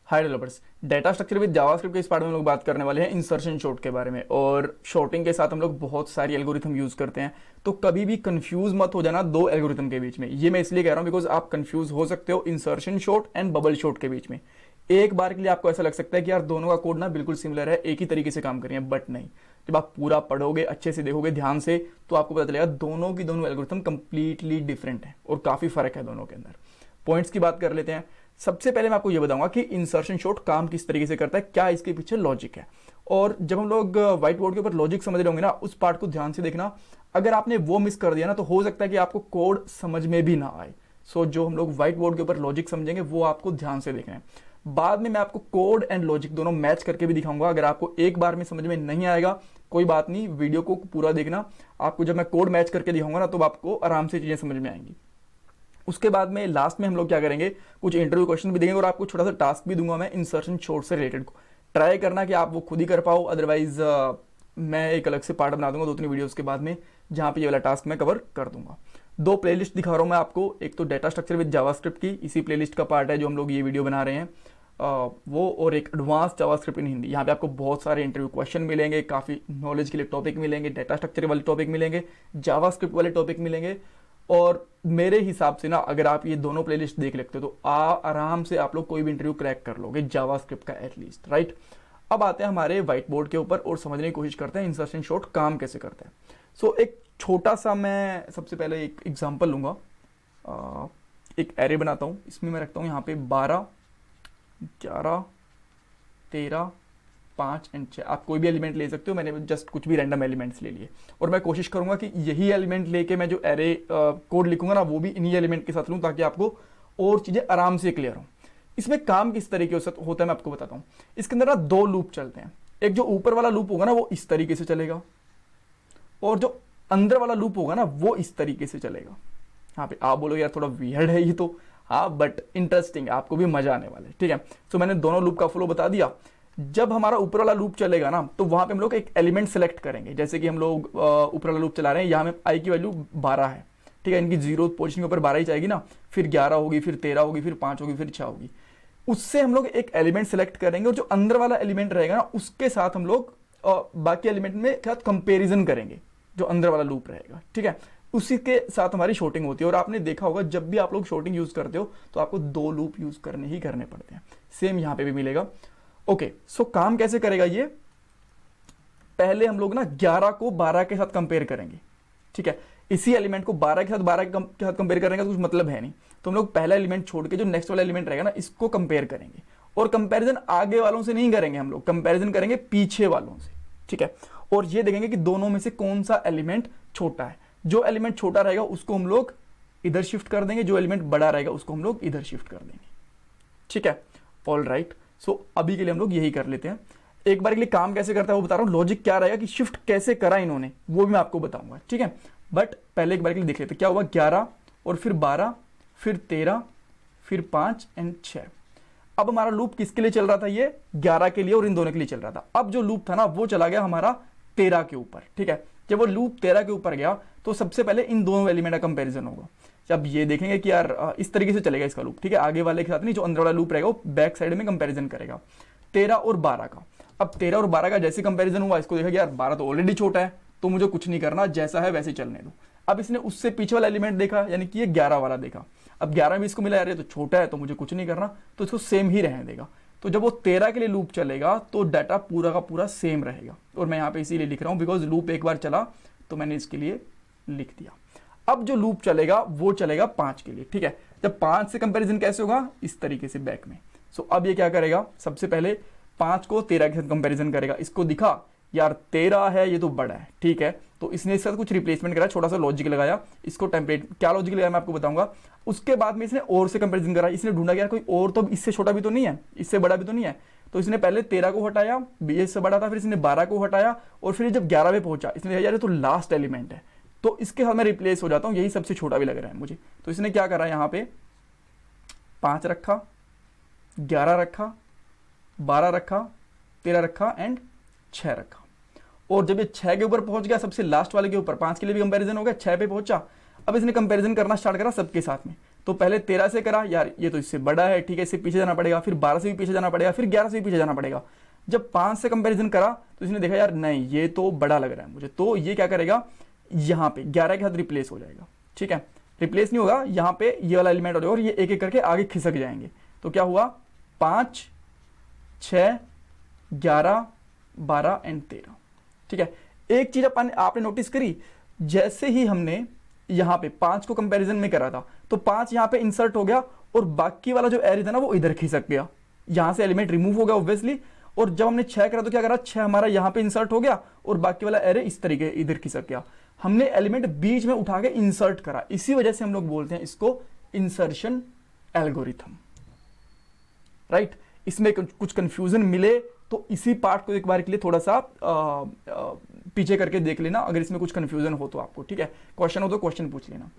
Hi developers, data structure with JavaScript के इस part में हम लोग बात करने वाले हैं इंसर्शन शॉर्ट के बारे में। और शॉर्टिंग के साथ हम लोग बहुत सारी एल्गोरिथम यूज़ करते हैं, तो कभी भी कंफ्यूज मत हो जाना दो एल्गोरिथम के बीच में। ये मैं इसलिए कह रहा हूँ बिकॉज आप कंफ्यूज हो सकते हो insertion short and bubble short के बीच में। एक बार के लिए आपको ऐसा लग सकता है कि यार दोनों का कोड ना बिल्कुल सिमिलर है, एक ही तरीके से काम कर रही है, बट नहीं। जब आप पूरा पढ़ोगे, अच्छे से देखोगे ध्यान से, तो आपको पता चलेगा दोनों की दोनों एल्गोरिथम कंप्लीटली डिफरेंट है और काफ़ी फर्क है दोनों के अंदर। पॉइंट्स की बात कर लेते हैं। सबसे पहले मैं आपको ये बताऊंगा कि इंसर्शन शॉर्ट काम किस तरीके से करता है, क्या इसके पीछे लॉजिक है। और जब हम लोग व्हाइट बोर्ड के ऊपर लॉजिक समझ रहे होंगे ना, उस पार्ट को ध्यान से देखना। अगर आपने वो मिस कर दिया ना, तो हो सकता है कि आपको कोड समझ में भी ना आए। सो जो हम लोग व्हाइट बोर्ड के ऊपर लॉजिक समझेंगे वो आपको ध्यान से देखना है। बाद में मैं आपको कोड एंड लॉजिक दोनों मैच करके भी दिखाऊंगा। अगर आपको एक बार में समझ में नहीं आएगा, कोई बात नहीं, वीडियो को पूरा देखना। आपको जब मैं कोड मैच करके दिखाऊंगा ना, तो आपको आराम से चीजें समझ में आएंगी। उसके बाद में लास्ट में हम लोग क्या करेंगे, कुछ इंटरव्यू क्वेश्चन भी देंगे और आपको छोटा सा टास्क भी दूंगा मैं इंसर्शन शॉर्ट से रिलेटेड को। ट्राई करना कि आप वो खुद ही कर पाओ, अदरवाइज मैं एक अलग से पार्ट बना दूंगा 2-3 वीडियोस के बाद में, जहां पे ये वाला टास्क मैं कवर कर दूंगा। दो प्लेलिस्ट दिखा रहा हूं मैं आपको। एक तो डेटा स्ट्रक्चर विद जावास्क्रिप्ट की, इसी प्लेलिस्ट का पार्ट है जो हम लोग ये वीडियो बना रहे हैं, वो। और एक एडवांस जावास्क्रिप्ट इन हिंदी। यहाँ पे आपको बहुत सारे इंटरव्यू क्वेश्चन मिलेंगे, काफ़ी नॉलेज के लिए टॉपिक मिलेंगे, डेटा स्ट्रक्चर वाले टॉपिक मिलेंगे, जावास्क्रिप्ट वाले टॉपिक मिलेंगे। और मेरे हिसाब से ना, अगर आप ये दोनों प्लेलिस्ट देख लेते हो तो आराम से आप लोग कोई भी इंटरव्यू क्रैक कर लोगे जावास्क्रिप्ट का एटलीस्ट, राइट। अब आते हैं हमारे व्हाइट बोर्ड के ऊपर और समझने की कोशिश करते हैं इंसर्शन शॉर्ट काम कैसे करता है। सो एक छोटा सा मैं सबसे पहले एक एग्जाम्पल लूंगा। एक एरे बनाता हूँ, इसमें मैं रखता हूँ यहाँ पे 12, 11, 13, 5 एंड 6। आप कोई भी एलिमेंट ले सकते हो, मैंने जस्ट कुछ भी रैंडम एलिमेंट्स ले लिए। और मैं कोशिश करूंगा कि यही एलिमेंट लेके मैं जो एरे कोड लिखूंगा ना, वो भी इन्हीं एलिमेंट के साथ लूँ, ताकि आपको और चीज़ें आराम से क्लियर हो। इसमें काम किस तरीके से होता है मैं आपको बताता हूँ। इसके अंदर ना दो लूप चलते हैं। एक जो ऊपर वाला लूप होगा ना, वो इस तरीके से चलेगा, और जो अंदर वाला लूप होगा ना, वो इस तरीके से चलेगा। यहाँ पे आप बोलोगे यार थोड़ा वियर्ड है ये तो, हाँ बट इंटरेस्टिंग है, आपको भी मजा आने वाला है, ठीक है। सो मैंने दोनों लूप का फ्लो बता दिया। जब हमारा ऊपर वाला लूप चलेगा ना, तो वहां पे हम लोग एक एलिमेंट सेलेक्ट करेंगे। जैसे कि हम लोग ऊपर वाला लूप चला रहे हैं, यहाँ में आई की वैल्यू 12 है, ठीक है। इनकी 0 पोजीशन के ऊपर 12 ही जाएगी ना, फिर 11 होगी, फिर 13 होगी, फिर 5 होगी, फिर 6 होगी। उससे हम लोग एक एलिमेंट सेलेक्ट करेंगे, और जो अंदर वाला एलिमेंट रहेगा ना, उसके साथ हम लोग बाकी एलिमेंट में साथ कंपेरिजन करेंगे, जो अंदर वाला लूप रहेगा, ठीक है। उसी के साथ हमारी शॉर्टिंग होती है। और आपने देखा होगा जब भी आप लोग शॉर्टिंग यूज करते हो तो आपको दो लूप यूज करने ही करने पड़ते हैं। सेम यहां पे भी मिलेगा। ओके, सो काम कैसे करेगा ये। पहले हम लोग ना 11 को 12 के साथ कंपेयर करेंगे, ठीक है। इसी एलिमेंट को 12 के साथ कंपेयर करेंगे तो कुछ मतलब है नहीं, तो हम लोग पहला एलिमेंट छोड़ के जो नेक्स्ट वाला एलिमेंट रहेगा ना, इसको कंपेयर करेंगे। और कंपेरिजन आगे वालों से नहीं करेंगे, हम लोग कंपेरिजन करेंगे पीछे वालों से, ठीक है। और ये देखेंगे कि दोनों में से कौन सा एलिमेंट छोटा है। जो एलिमेंट छोटा रहेगा उसको हम लोग इधर शिफ्ट कर देंगे, जो एलिमेंट बड़ा रहेगा उसको हम लोग इधर शिफ्ट कर देंगे, ठीक है। ऑल राइट, सो अभी के लिए हम लोग यही कर लेते हैं। एक बार के लिए काम कैसे करता है वो बता रहा हूं। लॉजिक क्या रहेगा कि शिफ्ट कैसे करा इन्होंने, वो भी मैं आपको बताऊंगा, ठीक है। बट पहले एक बार के लिए देख लेते हैं क्या हुआ। 11 और फिर 12, फिर 13, फिर 5 एंड 6। अब हमारा लूप किसके लिए चल रहा था, ये 11 के लिए और इन दोनों के लिए चल रहा था। अब जो लूप था ना, वो चला गया हमारा 13 के ऊपर, ठीक है। जब वो लूप 13 के ऊपर गया, तो सबसे पहले इन दोनों एलिमेंट का कंपैरिजन होगा। जब ये देखेंगे कि यार इस तरीके से चलेगा इसका लूप, ठीक है। आगे वाले के साथ नहीं, जो अंदर वाला लूप रहेगा वो बैक साइड में कंपैरिजन करेगा 13 और 12 का। अब 13 और 12 का जैसे कंपैरिजन हुआ, इसको देखा कि यार 12 तो ऑलरेडी छोटा है, तो मुझे कुछ नहीं करना, जैसा है वैसे चलने दो। अब इसने उससे पीछे वाला एलिमेंट देखा, यानी कि ये 11 वाला देखा। अब 11 में इसको मिला, यार ये तो छोटा है, तो मुझे कुछ नहीं करना, तो इसको सेम ही रहने देगा। तो जब वो 13 के लिए लूप चलेगा, तो डाटा पूरा का पूरा सेम रहेगा। और मैं यहाँ पे इसीलिए लिख रहा हूँ बिकॉज लूप एक बार चला, तो मैंने इसके लिए लिख दिया। अब जो लूप चलेगा वो चलेगा 5 के लिए, ठीक है। जब 5 से कंपैरिजन कैसे होगा, इस तरीके से बैक में। सो अब ये क्या करेगा, सबसे पहले 5 को 13 के साथ कंपैरिजन करेगा। इसको दिखा यार 13 है, ये तो बड़ा है, ठीक है। तो इसने इसके साथ कुछ रिप्लेसमेंट करा, छोटा सा लॉजिक लगाया, इसको टेम्पलेट क्या लॉजिक लगाया मैं आपको बताऊंगा। उसके बाद में इसने और से कंपैरिजन करा। इसने ढूंढा कि यार कोई और तो इससे छोटा भी तो नहीं है, इससे बड़ा भी तो नहीं है। तो इसने पहले 13 को हटाया, 20 से बड़ा था, फिर इसने 12 को हटाया, और फिर जब 11 पे पहुंचा, इसने यार ये तो लास्ट एलिमेंट है, तो इसके साथ मैं रिप्लेस हो जाता हूँ, यही सबसे छोटा भी लग रहा है मुझे। तो इसने क्या करा, यहाँ पे 5 रखा, 11 रखा, 12 रखा, 13 रखा एंड 6 रखा। और जब ये 6 के ऊपर पहुंच गया, सबसे लास्ट वाले के ऊपर, 5 के लिए भी कंपैरिजन हो गया, 6 पे पहुंचा। अब इसने कंपैरिजन करना स्टार्ट करा सबके साथ में। तो पहले 13 से करा, यार ये तो इससे बड़ा है, ठीक है, इससे पीछे जाना पड़ेगा, फिर 12 से भी पीछे जाना पड़ेगा, फिर 11 से भी पीछे जाना पड़ेगा। जब 5 से कंपैरिजन करा तो इसने देखा यार नहीं ये तो बड़ा लग रहा है मुझे, तो ये क्या करेगा, यहाँ पे 11 के साथ रिप्लेस हो जाएगा। ठीक है, रिप्लेस नहीं होगा, यहाँ पे ये वाला एलिमेंट हो जाएगा और ये एक एक करके आगे खिसक जाएंगे। तो क्या हुआ, 5, 6, 11, 12 एंड 13। ठीक है, एक चीज आपने नोटिस करी, जैसे ही हमने यहाँ पे 5 को कंपैरिजन में करा था तो 5 यहाँ पे इंसर्ट हो गया और बाकी वाला जो एरे था ना वो इधर खिसक गया, यहाँ से एलिमेंट रिमूव हो गया ऑब्वियसली। और जब हमने 6 करा तो क्या करा, 6 हमारा यहाँ पे इंसर्ट हो गया और बाकी वाला एरे इस तरीके इधर खिसक गया। हमने एलिमेंट बीच में उठा के इंसर्ट करा, इसी वजह से हम लोग बोलते हैं इसको इंसर्शन एल्गोरिथम। राइट, इसमें कुछ कंफ्यूजन मिले तो इसी पार्ट को एक बार के लिए थोड़ा सा पीछे करके देख लेना, अगर इसमें कुछ कंफ्यूजन हो तो आपको। ठीक है, क्वेश्चन हो तो क्वेश्चन पूछ लेना।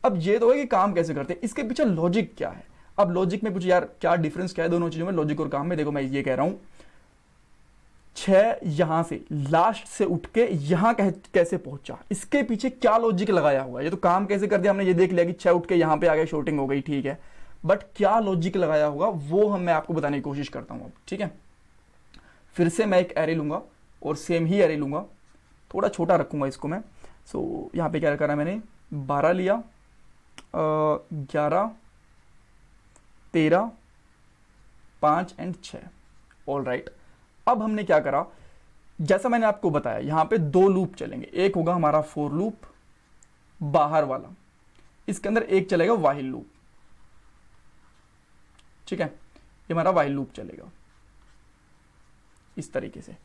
अब ये तो है कि काम कैसे करते हैं, इसके पीछे लॉजिक क्या है। अब लॉजिक में पूछे यार क्या डिफरेंस क्या है दोनों चीजों में, लॉजिक और काम में। देखो मैं ये कह रहा हूं 6 यहां से लास्ट से उठ के यहां कैसे पहुंचा, इसके पीछे क्या लॉजिक लगाया हुआ है। ये तो काम कैसे कर दिया हमने, ये देख लिया कि 6 उठ के यहां पे आ गया, शॉर्टिंग हो गई, ठीक है, बट क्या लॉजिक लगाया होगा वो मैं आपको बताने की कोशिश करता हूं अब। ठीक है, फिर से मैं एक एरे लूंगा और सेम ही एरे लूंगा, थोड़ा छोटा रखूंगा इसको मैं। सो यहाँ पे क्या करा मैंने, 12 लिया, 11, 13, 5 एंड 6। ऑल राइट, अब हमने क्या करा, जैसा मैंने आपको बताया यहाँ पे 2 लूप चलेंगे। एक होगा हमारा फॉर लूप बाहर वाला, इसके अंदर एक चलेगा व्हाइल लूप। ठीक है, ये हमारा व्हाइल लूप चलेगा इस तरीके से।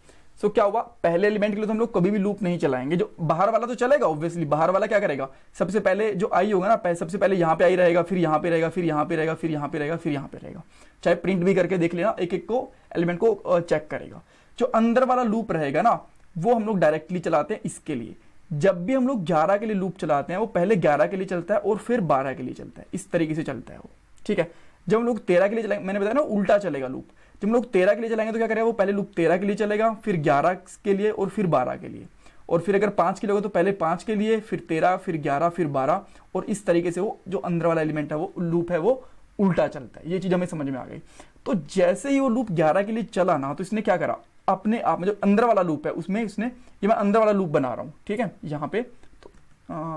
सो क्या हुआ, पहले एलिमेंट के लिए तो हम लोग कभी भी लूप नहीं चलाएंगे, जो बाहर वाला तो चलेगा ऑब्वियसली। बाहर वाला क्या करेगा, सबसे पहले जो आई होगा ना, सबसे पहले यहाँ पे आई रहेगा, फिर यहाँ पे रहेगा, फिर यहाँ पे रहेगा, फिर यहाँ पे रहेगा, फिर यहाँ पे रहेगा। चाहे प्रिंट भी करके देख लेना, एक एक को एलिमेंट को चेक करेगा। जो अंदर वाला लूप रहेगा ना वो हम लोग डायरेक्टली चलाते हैं इसके लिए। जब भी हम लोग 11 के लिए लूप चलाते हैं वो पहले 11 के लिए चलता है और फिर 12 के लिए चलता है, इस तरीके से चलता है वो। ठीक है, जब हम लोग 13 के लिए चलाएंगे, मैंने बताया ना उल्टा चलेगा लूप। जब हम लोग 13 के लिए चलाएंगे तो क्या करेगा, वो पहले लूप 13 के लिए चलेगा, फिर 11 के लिए और फिर 12 के लिए। और फिर अगर 5 के लिए होगा तो पहले 5 के लिए, फिर 13, फिर 11, फिर 12, और इस तरीके से वो जो अंदर वाला एलिमेंट है वो लूप है वो उल्टा चलता है। ये चीज हमें समझ में आ गई। तो जैसे ही वो लूप 11 के लिए चला ना, तो इसने क्या करा, अपने आप में जो अंदर वाला लूप है उसमें इसने, ये मैं अंदर वाला लूप बना रहा हूँ, ठीक है, यहाँ पे तो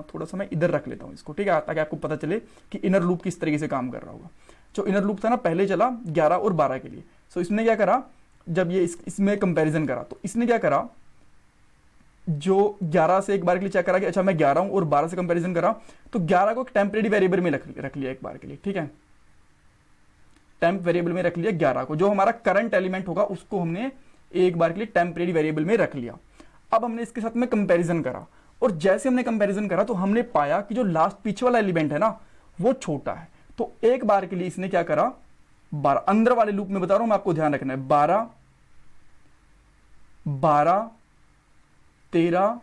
थोड़ा सा मैं इधर रख लेता हूँ इसको, ठीक है, ताकि आपको पता चले कि इनर लूप किस तरीके से काम कर रहा होगा। जो इनर लूप था ना पहले चला 11 और 12 के लिए। सो इसने क्या करा, जब ये इसमें कंपैरिजन करा तो इसने क्या करा, जो 11 से एक बार के लिए चेक करा कि अच्छा मैं 11 हूं, और 12 से कंपैरिजन करा तो 11 को एक टेम्परेरी वेरिएबल में रख लिया एक बार के लिए। ठीक है, टेम्प वेरिएबल में रख लिया 11 को, जो हमारा करंट एलिमेंट होगा उसको हमने एक बार के लिए टेम्परेरी वेरिएबल में रख लिया। अब हमने इसके साथ में कंपैरिजन करा, और जैसे हमने कंपैरिजन करा तो हमने पाया कि जो लास्ट पीछे वाला एलिमेंट है ना वो छोटा है। तो एक बार के लिए इसने क्या करा, 12 अंदर वाले लूप में बता रहा हूं मैं, आपको ध्यान रखना है, 12, 12, 13,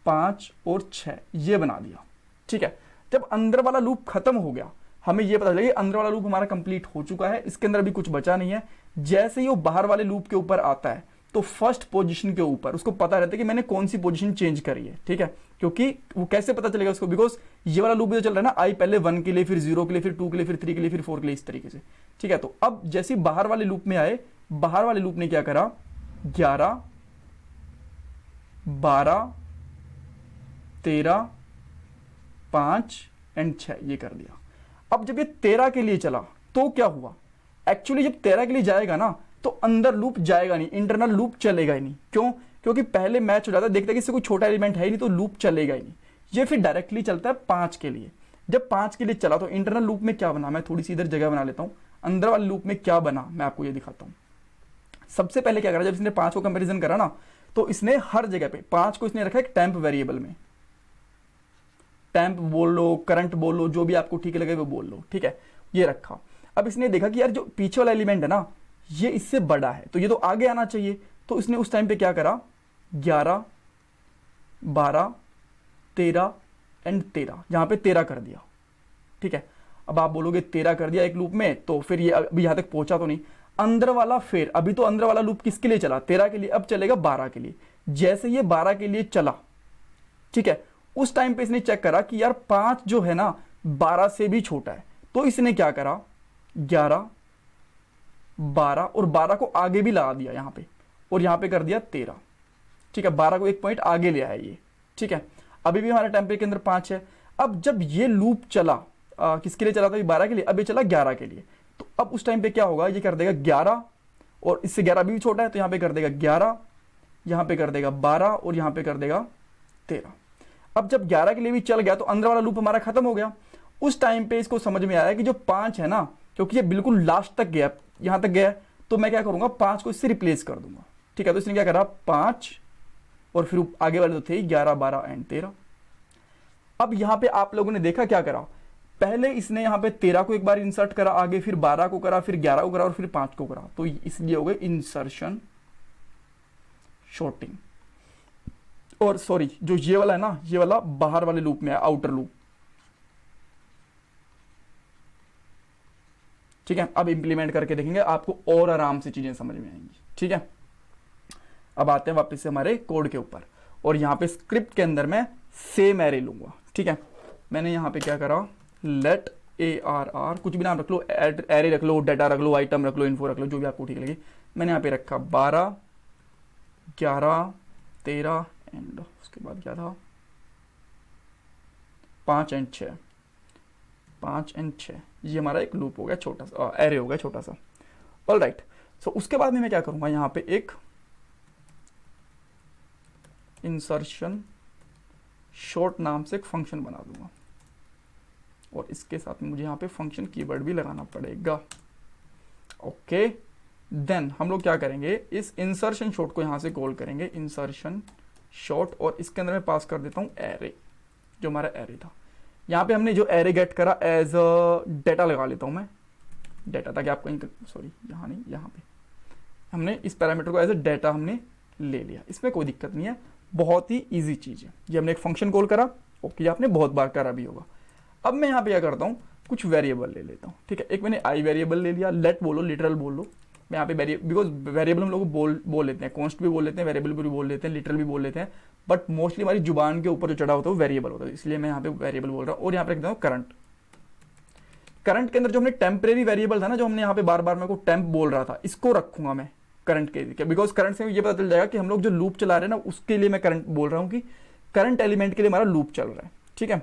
5 और 6 ये बना दिया। ठीक है, जब अंदर वाला लूप खत्म हो गया हमें ये पता चला अंदर वाला लूप हमारा कंप्लीट हो चुका है, इसके अंदर अभी कुछ बचा नहीं है। जैसे ही वो बाहर वाले लूप के ऊपर आता है तो फर्स्ट पोजीशन के ऊपर उसको पता रहता है कि मैंने कौन सी पोजीशन चेंज करी है। ठीक है, क्योंकि वो कैसे पता चलेगा उसको, बिकॉज ये वाला लूप जो चल रहा है ना, आई पहले 1 के लिए, फिर 0 के लिए, फिर 2 के लिए, फिर 3 के लिए, फिर 4 के लिए, इस तरीके से। ठीक है, तो अब जैसे बाहर वाले लूप में आए, बाहर वाले लूप ने क्या करा, 11, 12, 13, 5 एंड 6 ये कर दिया। अब जब ये 13 के लिए चला तो क्या हुआ, एक्चुअली जब 13 के लिए जाएगा ना तो अंदर लूप जाएगा नहीं, इंटरनल लूप चलेगा ही नहीं। क्यों, क्योंकि पहले मैच हो जाता है, देखते हैं कि इससे कोई छोटा एलिमेंट है ही नहीं तो लूप चलेगा ही नहीं। ये फिर डायरेक्टली चलता है 5 के लिए। जब 5 के लिए चला तो इंटरनल लूप में क्या बना, मैं थोड़ी सी इधर जगह बना लेता हूं, अंदर वाले लूप में क्या बना मैं आपको ये दिखाता हूं। सबसे पहले क्या करा, जब इसने 5 को कंपेरिजन करा ना तो इसने हर जगह पे 5 को इसने रखा एक टेम्प वेरिएबल में, टेम्प बोल लो, करंट बोल लो, जो भी आपको ठीक लगे वो बोल लो। ठीक है, ये रखा। अब इसने देखा कि यार जो पीछे वाला एलिमेंट है ना ये इससे बड़ा है तो ये तो आगे आना चाहिए, तो इसने उस टाइम पे क्या करा, 11, 12, 13 एंड 13, यहां पे 13 कर दिया। ठीक है, अब आप बोलोगे 13 कर दिया एक लूप में तो फिर ये अभी यहां तक पहुंचा तो नहीं, अंदर वाला फिर अभी तो अंदर वाला लूप किसके लिए चला, 13 के लिए, अब चलेगा 12 के लिए। जैसे ये 12 के लिए चला, ठीक है, उस टाइम पे इसने चेक करा कि यार 5 जो है ना 12 से भी छोटा है, तो इसने क्या करा, 11, 12 और 12 को आगे भी लगा दिया यहाँ पे, और यहाँ पे कर दिया 13। ठीक है, 12 को एक पॉइंट आगे ले आया ये। ठीक है, अभी भी हमारे टेम्परेचर के अंदर 5 है। अब जब ये लूप चला किसके लिए चला था, 12 के लिए, अब ये चला 11 के लिए, तो अब उस टाइम पे क्या होगा, ये कर देगा 11, और इससे 11 भी छोटा है, तो यहाँ पे कर देगा 11, यहाँ पे कर देगा 12, और यहाँ पे कर देगा 13। अब जब 11 के लिए भी चल गया तो अंदर वाला लूप हमारा खत्म हो गया। उस टाइम पे इसको समझ में आया कि जो 5 है ना, क्योंकि ये बिल्कुल लास्ट तक गया, यहाँ तक गया, तो मैं क्या करूंगा, 5 को इससे रिप्लेस कर दूंगा। ठीक है, तो इसने क्या करा, 5, और फिर आगे वाले तो थे 11, 12 एंड 13। अब यहां पे आप लोगों ने देखा क्या करा, पहले इसने यहां पे 13 को एक बार इंसर्ट करा आगे, फिर 12 को करा, फिर 11 को करा, और फिर 5 को करा, तो इसलिए हो गए इंसर्शन शॉर्टिंग। और सॉरी, जो ये वाला है ना, ये वाला बाहर वाले लूप में है, आउटर लूप। ठीक है, अब इंप्लीमेंट करके देखेंगे, आपको और आराम से चीजें समझ में आएंगी। ठीक है, अब आते हैं वापस से हमारे कोड के ऊपर, और यहां पे स्क्रिप्ट के अंदर मैं सेम एरे लूंगा। ठीक है, मैंने यहां पे क्या करा, लेट ARR, कुछ भी नाम रख लो, एरे रख लो, डाटा रख लो, आइटम रख लो, इन्फो रख लो, जो भी आपको ठीक लगे। मैंने यहाँ पे रखा 12, 11, 13 एंड उसके बाद क्या था, 5 एंड 6, 5 एंड 6, ये हमारा एक लूप हो गया, छोटा सा एरे हो गया, छोटा सा। ऑल राइट, सो उसके बाद में मैं क्या करूंगा, यहाँ पे एक इंसर्शन शॉर्ट नाम से एक फंक्शन बना दूंगा, और इसके साथ में मुझे यहाँ पे फंक्शन कीवर्ड भी लगाना पड़ेगा। ओके, देन हम लोग क्या करेंगे, इस इंसर्शन शॉर्ट को यहाँ से कॉल करेंगे, इंसर्शन शॉर्ट, और इसके अंदर मैं पास कर देता हूँ एरे, जो हमारा एरे था। यहाँ पे हमने जो एरे गेट करा एज अ डेटा लगा लेता हूँ मैं, डेटा, ताकि आपको सॉरी यहाँ नहीं, यहाँ पे हमने इस पैरामीटर को एज अ डेटा हमने ले लिया, इसमें कोई दिक्कत नहीं है, बहुत ही इजी चीज है। ये हमने एक फंक्शन कॉल करा, ओके, आपने बहुत बार करा भी होगा। अब मैं यहाँ पे क्या करता हूँ, कुछ वेरिएबल ले लेता हूँ। ठीक है, एक मैंने आई वेरिएबल ले लिया, लेट बोलो, लिटरल बोल लो, मैं यहाँ पे बिकॉज वेरिएबल हम लोग बोल लेते हैं, कॉन्स्ट भी बोल लेते हैं, वेरिएबल भी बोल लेते हैं, लिटरल भी बोल लेते हैं, बट मोस्टली हमारी जुबान के ऊपर जो चढ़ा होता है वो वेरिएबल होता है, इसलिए मैं यहाँ पे वेरिएबल बोल रहा हूँ। और यहाँ पे रख देता हूँ करंट। करंट के अंदर जो हमने टेम्परेरी वेरिएबल था ना, जो हमने यहाँ पे बार बार मेरे को टेम्प बोल रहा था, इसको रखूंगा मैं करंट के, बिकॉज करंट से ये पता चल जाएगा कि हम लोग जो लूप चला रहे हैं ना, उसके लिए मैं करंट बोल रहा हूँ कि करंट एलिमेंट के लिए हमारा लूप चल रहा है। ठीक है,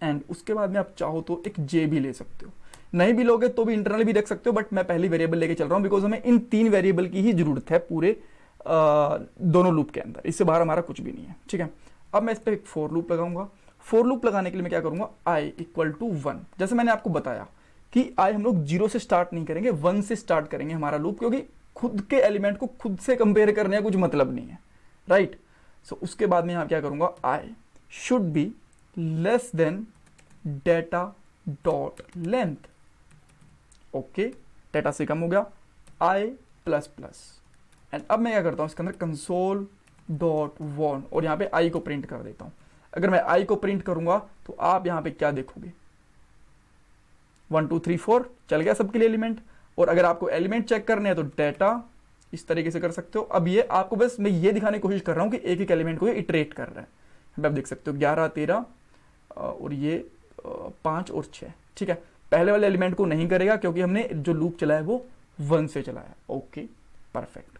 एंड उसके बाद में आप चाहो तो एक जे भी ले सकते हो, नहीं भी लोगे तो भी इंटरनल भी रख सकते हो, बट मैं पहली वेरिएबल लेके चल रहा हूँ, बिकॉज हमें इन 3 वेरिएबल की ही जरूरत है पूरे दोनों लूप के अंदर, इससे बाहर हमारा कुछ भी नहीं है। ठीक है, अब मैं इस पर एक फॉर लूप लगाऊंगा। फॉर लूप लगाने के लिए मैं क्या करूंगा, i इक्वल टू 1, जैसे मैंने आपको बताया कि i हम लोग 0 से स्टार्ट नहीं करेंगे, 1 से स्टार्ट करेंगे हमारा लूप, क्योंकि खुद के एलिमेंट को खुद से कंपेयर करने का कुछ मतलब नहीं है, राइट। सो उसके बाद में यहां क्या करूंगा, i should be less than data dot length. Okay, data से कम हो गया, i प्लस प्लस, एंड अब मैं क्या करता हूं, इसके अंदर कंसोल डॉट वॉन, और यहां पे i को प्रिंट कर देता हूं। अगर मैं i को प्रिंट करूंगा तो आप यहां पे क्या देखोगे, 1 2 3 4 चल गया सबके लिए एलिमेंट। और अगर आपको एलिमेंट चेक करने हैं तो डेटा इस तरीके से कर सकते हो। अब ये आपको बस मैं ये दिखाने की कोशिश कर रहा हूं कि एक एक एलिमेंट को ये इटरेट कर रहा है। आप देख सकते हो 11 13 और ये 5 और 6। ठीक है, पहले वाले एलिमेंट को नहीं करेगा क्योंकि हमने जो लूप चलाया वो 1 से चलाया। Okay, perfect.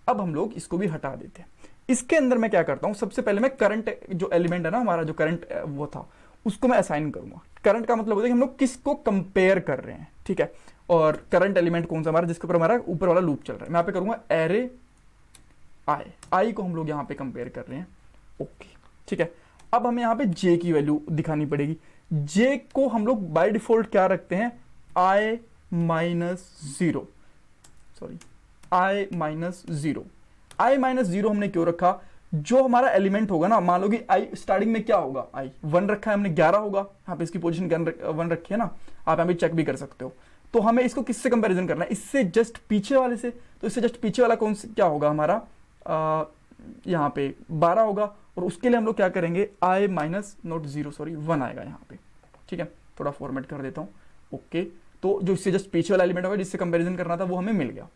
अब हम लोग इसको भी हटा देते हैं। इसके अंदर मैं क्या करता हूं, सबसे पहले मैं करंट जो एलिमेंट है ना हमारा, जो करंट वो था उसको मैं असाइन करूंगा। करंट का मतलब होता है कि हम लोग किसको कंपेयर कर रहे हैं। ठीक है, और करंट एलिमेंट कौन सा हमारा, जिसके ऊपर हमारा ऊपर वाला लूप चल रहा है। मैं यहाँ पे करूंगा एरे आई को हम लोग यहाँ पे कंपेयर कर रहे हैं। ओके, ठीक है। अब हमें यहाँ पे जे की वैल्यू दिखानी पड़ेगी। जे को हम लोग बाय डिफॉल्ट क्या रखते हैं, i minus zero, sorry i minus zero. i minus zero हमने क्यों रखा, जो हमारा एलिमेंट होगा ना, मान लो कि i स्टार्टिंग में क्या होगा, i 1 रखा है हमने, 11 होगा, यहाँ पे इसकी पोजीशन 1 रखी है ना, आप यहाँ पे चेक भी कर सकते हो। तो हमें इसको किससे कंपैरिजन करना है, इससे जस्ट पीछे वाले से। तो इससे जस्ट पीछे वाला कौन सा क्या होगा हमारा, यहाँ पे 12 होगा, और उसके लिए हम लोग क्या करेंगे, i minus not zero, sorry 1 आएगा यहाँ पे। ठीक है, थोड़ा फॉर्मेट कर देता हूँ। ओके, तो जो इससे जस्ट पीछे वाला एलिमेंट होगा जिससे कंपैरिजन करना था वो हमें मिल गया।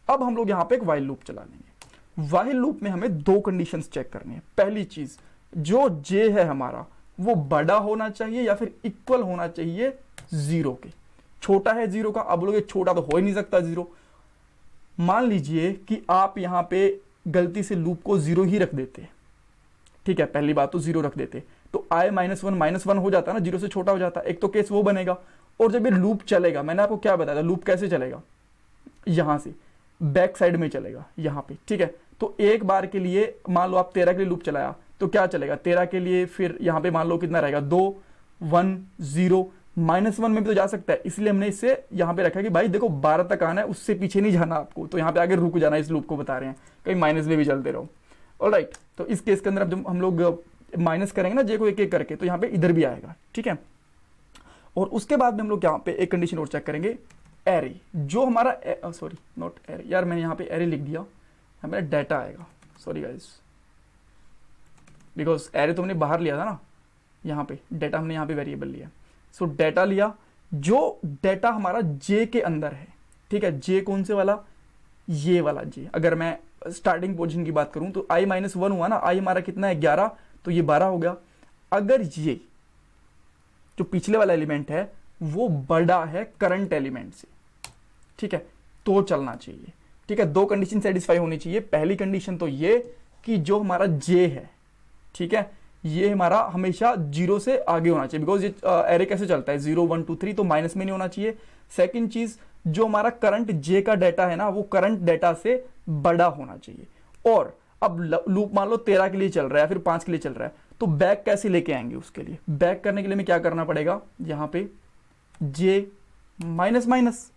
अब हम लोग यहाँ पे एक वाइल लूप चला लेंगे। वाइल लूप में हमें 2 कंडीशंस चेक करनी है। पहली चीज, जो j है हमारा वो बड़ा होना चाहिए या फिर इक्वल होना चाहिए जीरो के। छोटा है जीरो का, अब बोलोगे छोटा तो हो ही नहीं सकता जीरो। मान लीजिए कि आप यहां पे गलती से लूप को जीरो ही रख देते, ठीक है, पहली बात तो जीरो रख देते तो i -1 हो जाता ना, जीरो से छोटा हो जाता। एक तो केस वो बनेगा। और जब ये लूप चलेगा, मैंने आपको क्या बताया था लूप कैसे चलेगा, यहां से बैक साइड में चलेगा यहां पे, ठीक है। तो एक बार के लिए मान लो आप 13 के लिए लूप चलाया तो क्या चलेगा 13 के लिए, फिर यहां पे मान लो कितना रहेगा 2 1 0, -1 में भी तो जा सकता है, इसलिए हमने इसे यहां पे रखा कि भाई देखो 12 तक आना है, उससे पीछे नहीं जाना आपको, तो यहां पे आगे रुक जाना, इस लूप को बता रहे हैं, कहीं माइनस में भी चलते रहो। ऑलराइट, तो इस केस के अंदर अब जब हम लोग माइनस करेंगे ना जे को एक एक करके, तो यहाँ पे इधर भी आएगा, ठीक है। और उसके बाद में हम लोग यहाँ पे एक कंडीशन और चेक करेंगे, एरे, जो हमारा सॉरी नॉट एरे, यार मैंने यहाँ पे एरे लिख दिया, हमारा डाटा आएगा, सॉरी गाइस, बिकॉज एरे तो हमने बाहर लिया था ना, यहाँ पे डाटा हमने यहाँ पे वेरिएबल लिया। सो डाटा लिया, जो डाटा हमारा जे के अंदर है, ठीक है, जे कौन से वाला, ये वाला जे। अगर मैं स्टार्टिंग पोजीशन की बात करूं तो i -1 हुआ ना, i हमारा कितना है 11, तो ये 12 हो गया। अगर ये जो पिछले वाला एलिमेंट है वो बड़ा है करंट एलिमेंट से, ठीक है, तो चलना चाहिए, ठीक है। दो कंडीशन सेटिस्फाई होनी चाहिए। पहली कंडीशन तो ये कि जो हमारा जे है, ठीक है, ये हमारा हमेशा जीरो से आगे होना चाहिए, बिकॉज ये एरे कैसे चलता है 0 1 2 3, तो माइनस में नहीं होना चाहिए। सेकंड चीज, जो हमारा करंट जे का डाटा है ना, वो करंट डाटा से बड़ा होना चाहिए। और अब लूप मान लो 13 के लिए चल रहा है या फिर 5 के लिए चल रहा है, तो बैक कैसे लेके आएंगे, उसके लिए बैक करने के लिए हमें क्या करना पड़ेगा, यहां पे जे माइनस माइनस,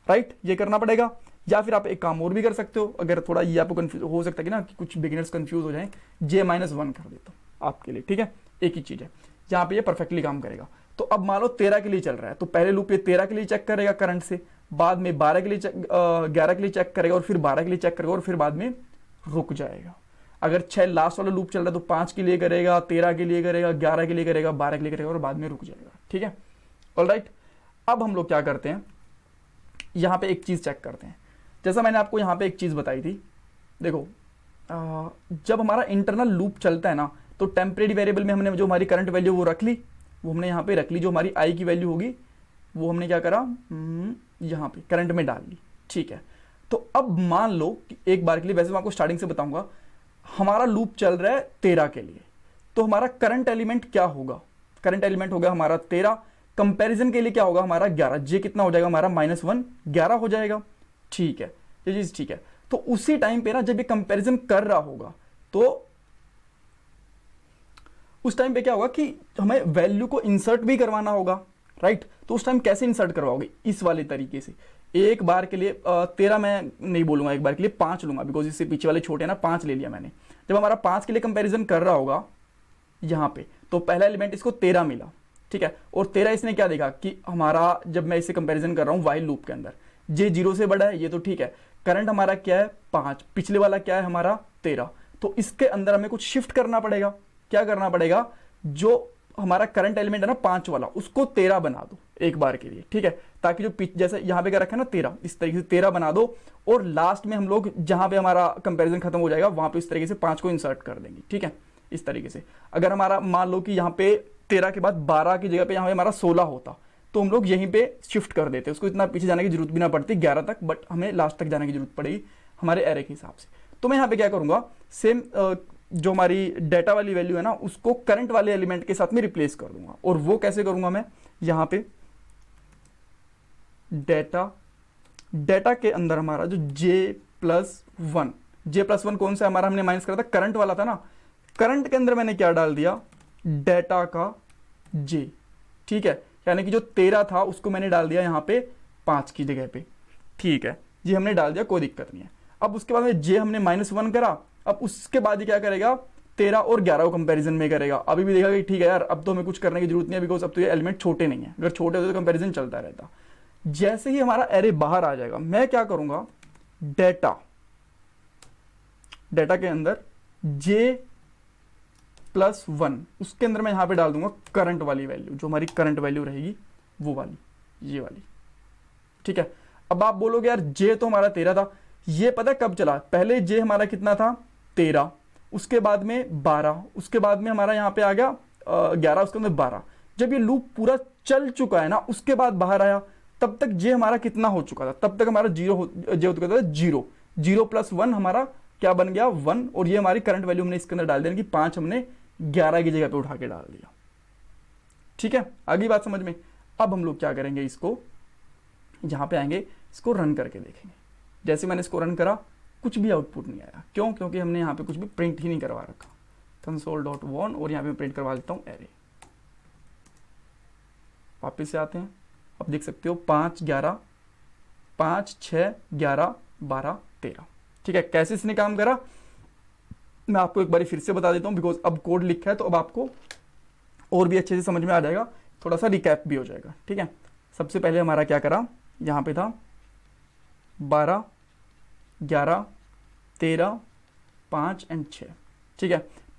राइट, ये करना पड़ेगा। या फिर आप एक काम और भी कर सकते हो, अगर थोड़ा ये आपको कंफ्यूज हो सकता है कि ना कि कुछ बिगिनर्स कंफ्यूज हो जाएं, जे -1 कर देता हूं आपके लिए, ठीक है, एक ही चीज है, यहाँ पे ये परफेक्टली काम करेगा। तो अब मान लो 13 के लिए चल रहा है, तो पहले लूप ये 13 के लिए चेक करेगा करंट से, बाद में 12 के लिए 11 के लिए चेक करेगा, और फिर 12 के लिए चेक करेगा, और फिर बाद में रुक जाएगा। अगर 6 लास्ट वाला लूप चल रहा है तो 5 के लिए करेगा, 13 के लिए करेगा, 11 के लिए करेगा, 12 के लिए करेगा, और बाद में रुक जाएगा, ठीक है। ऑलराइट, अब हम लोग क्या करते हैं, यहाँ पे एक चीज चेक करते हैं। जैसा मैंने आपको यहाँ पे एक चीज बताई थी, देखो जब हमारा इंटरनल लूप चलता है ना, तो टेम्परेरी वेरिएबल में हमने जो हमारी करंट वैल्यू वो रख ली, वो हमने यहाँ पे रख ली, जो हमारी आई की वैल्यू होगी वो हमने क्या करा, यहाँ पे करंट में डाल ली, ठीक है। तो अब मान लो कि एक बार के लिए, वैसे मैं आपको स्टार्टिंग से बताऊंगा, हमारा लूप चल रहा है 13 के लिए, तो हमारा करंट एलिमेंट क्या होगा, करंट एलिमेंट होगा हमारा 13, कंपैरिजन के लिए क्या होगा हमारा 11, जे कितना हो जाएगा हमारा -1 11 हो जाएगा, ठीक है, ये चीज ठीक है। तो उसी टाइम पे ना जब ये कंपैरिजन कर रहा होगा, तो उस टाइम पे क्या होगा कि हमें वैल्यू को इंसर्ट भी करवाना होगा, राइट। तो उस टाइम कैसे इंसर्ट करवाओगे, इस वाले तरीके से। एक बार के लिए 13 मैं नहीं बोलूंगा, एक बार के लिए 5 लूंगा, बिकॉज इससे पीछे वाले छोटे ना, 5 ले लिया मैंने। जब हमारा 5 के लिए कंपैरिजन कर रहा होगा यहां पे, तो पहला एलिमेंट इसको 13 मिला, ठीक है, और 13 इसने क्या देखा कि हमारा, जब मैं इसे कंपैरिजन कर रहा हूं वाइल लूप के अंदर, जे 0 से बड़ा है, ये तो ठीक है, करंट हमारा क्या है 5, पिछले वाला क्या है हमारा 13, तो इसके अंदर हमें कुछ शिफ्ट करना पड़ेगा। क्या करना पड़ेगा, जो हमारा करंट एलिमेंट है ना 5 वाला, उसको 13 बना दो एक बार के लिए, ठीक है, ताकि जो जैसे यहाँ पे क्या रखा है ना 13, इस तरीके से 13 बना दो, और लास्ट में हम लोग जहां पे हमारा कंपैरिजन खत्म हो जाएगा वहां पे इस तरीके से 5 को इंसर्ट कर देंगे, ठीक है, इस तरीके से। अगर हमारा मान लो कि यहाँ पे 13 के बाद 12 की जगह पे यहाँ पे हमारा 16 होता, तो हम लोग यहीं पे शिफ्ट कर देते, उसको इतना पीछे जाने की जरूरत भी ना पड़ती 11 तक, बट हमें लास्ट तक जाने की जरूरत पड़ेगी हमारे एरे के हिसाब से। तो मैं यहाँ पे क्या करूंगा, सेम जो हमारी डाटा वाली वैल्यू है ना, उसको करंट वाले एलिमेंट के साथ में रिप्लेस कर दूंगा। और वो कैसे करूंगा मैं, यहाँ पे डाटा के अंदर हमारा जो J+1 कौन सा हमारा हमने माइनस करा था, करंट वाला था ना, करंट के अंदर मैंने क्या डाल दिया, डाटा का J, ठीक है, यानी कि जो 13 था उसको मैंने डाल दिया यहाँ पे 5 की जगह पे, ठीक है, ये हमने डाल दिया, कोई दिक्कत नहीं है। अब उसके बाद में J हमने -1 करा, अब उसके बाद ये क्या करेगा 13 और 11 को कंपैरिजन में करेगा। अभी भी देखा कि ठीक है यार, अब तो हमें कुछ करने की जरूरत नहीं है, बिकॉज अब तो ये एलिमेंट छोटे नहीं है, अगर छोटे होते तो कंपैरिजन चलता रहता। जैसे ही हमारा एरे बाहर आ जाएगा, मैं क्या करूंगा, डाटा के अंदर J+1, उसके अंदर मैं यहां पे डाल दूंगा करंट वाली वैल्यू, जो हमारी करंट वैल्यू रहेगी वो वाली, ये वाली, ठीक है। अब आप बोलोगे यार J तो हमारा 13 था, ये पता कब चला, पहले J हमारा कितना था 13, उसके बाद में 12, उसके बाद में हमारा यहाँ पे आ गया 11, उसके अंदर 12। जब ये लूप पूरा चल चुका है ना, उसके बाद बाहर आया, तब तक जे हमारा कितना हो चुका था, तब तक हमारा जे हो चुका था 0। 0 + 1 हमारा क्या बन गया 1, और ये हमारी करंट वैल्यू हमने इसके अंदर डाल दिया कि 5 हमने 11 की जगह पे उठा के डाल दिया। ठीक है, आगे बात समझ में। अब हम लोग क्या करेंगे, इसको जहां पे आएंगे इसको रन करके देखेंगे। जैसे मैंने इसको रन करा, कुछ भी आउटपुट नहीं आया। क्यों? क्योंकि हमने यहाँ पे कुछ भी प्रिंट ही नहीं करवा रखा। console.warn, और यहाँ पे प्रिंट करवा देता हूँ एरे। वापस से आते हैं, अब देख सकते हो 5 11, 5 6 11 12 13। ठीक है, कैसे इसने काम करा मैं आपको एक बार फिर से बता देता हूँ, बिकॉज अब कोड लिखा है तो अब आपको और भी अच्छे से समझ में आ जाएगा, थोड़ा सा रिकैप भी हो जाएगा। ठीक है, सबसे पहले हमारा क्या करा, यहाँ पे था 12 11 13 5 एंड 6। ठीक है,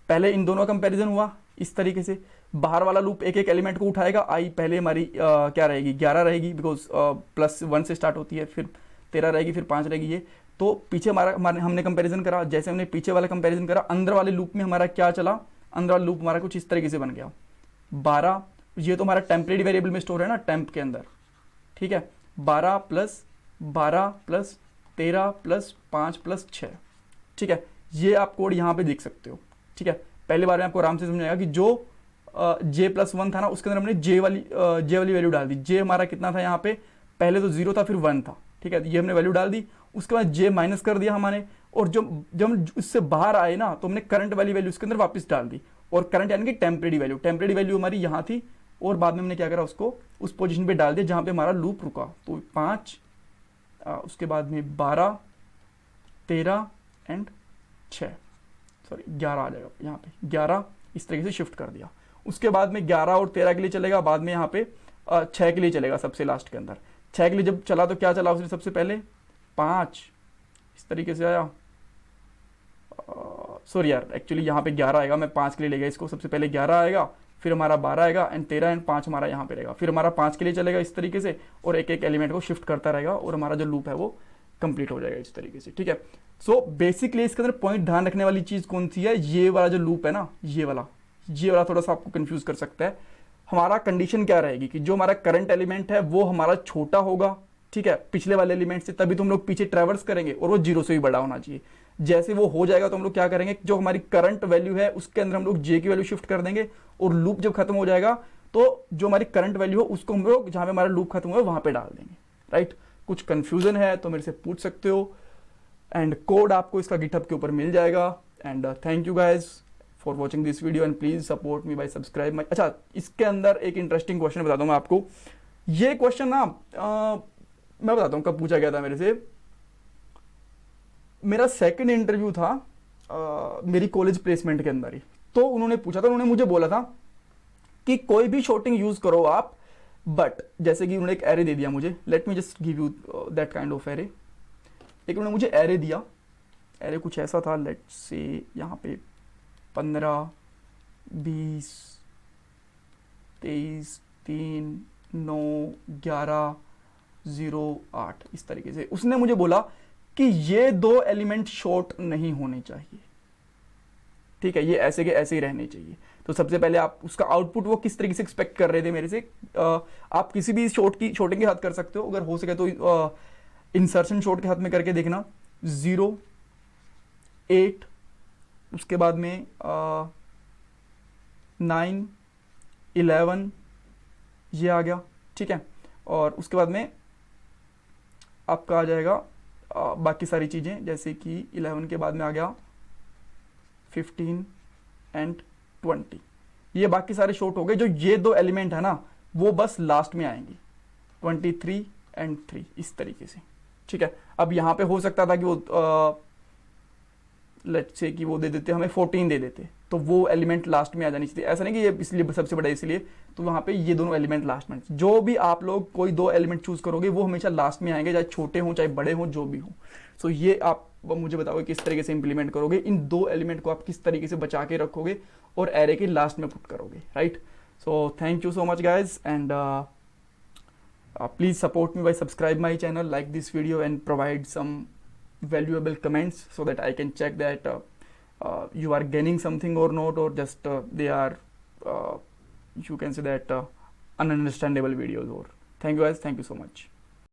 पहले इन दोनों का कंपैरिजन हुआ इस तरीके से। बाहर वाला लूप एक एक एलिमेंट को उठाएगा। आई पहले हमारी क्या रहेगी 11 रहेगी, बिकॉज +1 से स्टार्ट होती है, फिर 13 रहेगी, फिर 5 रहेगी ये। तो पीछे हमारा हमने कंपैरिजन करा। जैसे हमने पीछे वाला कंपैरिजन करा, अंदर वाले लूप में हमारा क्या चला, अंदर वाला लूप हमारा कुछ इस तरीके से बन गया। 12, ये तो हमारा टेम्परेरी वेरिएबल में स्टोर है ना, टेम्प के अंदर। ठीक है, 12 + 12 + 13 + 5 + 6। ठीक है, ये आप कोड यहाँ पे देख सकते हो। ठीक है, पहले बार में आपको आराम से समझ आएगा कि जो J+1 था ना, उसके अंदर हमने जे वाली वैल्यू डाल दी। जे हमारा कितना था यहाँ पे, पहले तो 0 था, फिर 1 था। ठीक है, ये हमने वैल्यू डाल दी। उसके बाद जे माइनस कर दिया हमने, और जब हम उससे बाहर आए ना, तो हमने करंट वाली वैल्यू उसके अंदर वापस डाल दी। और करंट यानी कि टेम्परेरी वैल्यू हमारी यहाँ थी, और बाद में हमने क्या करा, उसको उस पोजीशन पे डाल दिया जहाँ पे हमारा लूप रुका। तो 5, उसके बाद में 12 13 एंड 6, सॉरी 11 आ जाएगा यहाँ पे, 11 इस तरीके से शिफ्ट कर दिया। उसके बाद में 11 और 13 के लिए चलेगा, बाद में यहाँ पे 6 के लिए चलेगा सबसे लास्ट के अंदर। 6 के लिए जब चला तो क्या चला उसने, सबसे पहले 5 इस तरीके से आया। सॉरी यार, एक्चुअली यहाँ पे 11 आएगा, मैं 5 के लिए ले गया इसको। सबसे पहले 11 आएगा, फिर हमारा 12 आएगा, एंड 13 एंड 5 हमारा यहाँ पे रहेगा। फिर हमारा 5 के लिए चलेगा इस तरीके से, और एक एक एलिमेंट को शिफ्ट करता रहेगा, और हमारा जो लूप है वो कंप्लीट हो जाएगा इस तरीके से। ठीक है, सो बेसिकली इसके अंदर पॉइंट ध्यान रखने वाली चीज कौन सी है, ये वाला जो लूप है ना, ये वाला थोड़ा सा आपको कंफ्यूज कर सकता है। हमारा कंडीशन क्या रहेगी कि जो हमारा करंट एलिमेंट है वो हमारा छोटा होगा, ठीक है, पिछले वाले एलिमेंट से, तभी तो हम लोग पीछे ट्रैवर्स करेंगे, और वो 0 से भी बड़ा होना चाहिए। जैसे वो हो जाएगा तो हम लोग क्या करेंगे, जो हमारी करंट वैल्यू है उसके अंदर हम लोग जे की वैल्यू शिफ्ट कर देंगे, और लूप जब खत्म हो जाएगा तो जो हमारी करंट वैल्यू है उसको हम लोग जहां पे हमारा लूप खत्म हुआ है वहां पे डाल देंगे। राइट, कुछ कंफ्यूजन है तो मेरे से पूछ सकते हो, एंड कोड आपको इसका गिटहब के ऊपर मिल जाएगा। And thank you guys for watching this video, and please support me by subscribe my. अच्छा, इसके अंदर एक इंटरेस्टिंग क्वेश्चन बता दूंगा आपको। ये क्वेश्चन ना मैं बताता हूँ कब पूछा गया था मेरे से। मेरा सेकंड इंटरव्यू था मेरी कॉलेज प्लेसमेंट के अंदर ही, तो उन्होंने पूछा था, उन्होंने मुझे बोला था कि कोई भी शॉर्टिंग यूज करो आप, बट जैसे कि उन्होंने एक एरे दे दिया मुझे, let me just give you that kind of array. एक उन्होंने मुझे एरे दिया, एरे कुछ ऐसा था, लेट्स से यहाँ पे 15 20 23 3 9 11 0 8 इस तरीके से। उसने मुझे बोला कि ये 2 एलिमेंट शॉर्ट नहीं होने चाहिए, ठीक है, ये ऐसे के ऐसे ही रहने चाहिए। तो सबसे पहले आप उसका आउटपुट वो किस तरीके से एक्सपेक्ट कर रहे थे मेरे से, आप किसी भी शॉर्टिंग के हाथ कर सकते हो, अगर हो सके तो इंसर्शन शॉर्ट के हाथ में करके देखना। 0 8, उसके बाद में 9 11 ये आ गया, ठीक है, और उसके बाद में आपका आ जाएगा बाकी सारी चीज़ें, जैसे कि 11 के बाद में आ गया 15 एंड 20। ये बाकी सारे शॉर्ट हो गए। जो ये 2 एलिमेंट है ना वो बस लास्ट में आएंगी, 23 एंड 3 इस तरीके से, ठीक है। अब यहाँ पे हो सकता था कि वो लेट्स से कि वो दे देते हमें 14 दे देते, तो वो एलिमेंट लास्ट में आ जानी चाहिए। ऐसा नहीं कि ये इसलिए सबसे बड़ा इसलिए, तो वहाँ पे ये दोनों एलिमेंट लास्ट में। जो भी आप लोग कोई 2 एलिमेंट चूज करोगे वो हमेशा लास्ट में आएंगे, चाहे छोटे हों चाहे बड़े हों, जो भी हो। सो ये आप मुझे बताओगे किस तरीके से इंप्लीमेंट करोगे, इन 2 एलिमेंट को आप किस तरीके से बचा के रखोगे और एरे के लास्ट में पुट करोगे, right. So thank you so much guys, and please support me by subscribe my channel, like this video and provide some valuable comments so that I can check that you are gaining something or not, or just they are you can say that ununderstandable videos. Or thank you guys, thank you so much.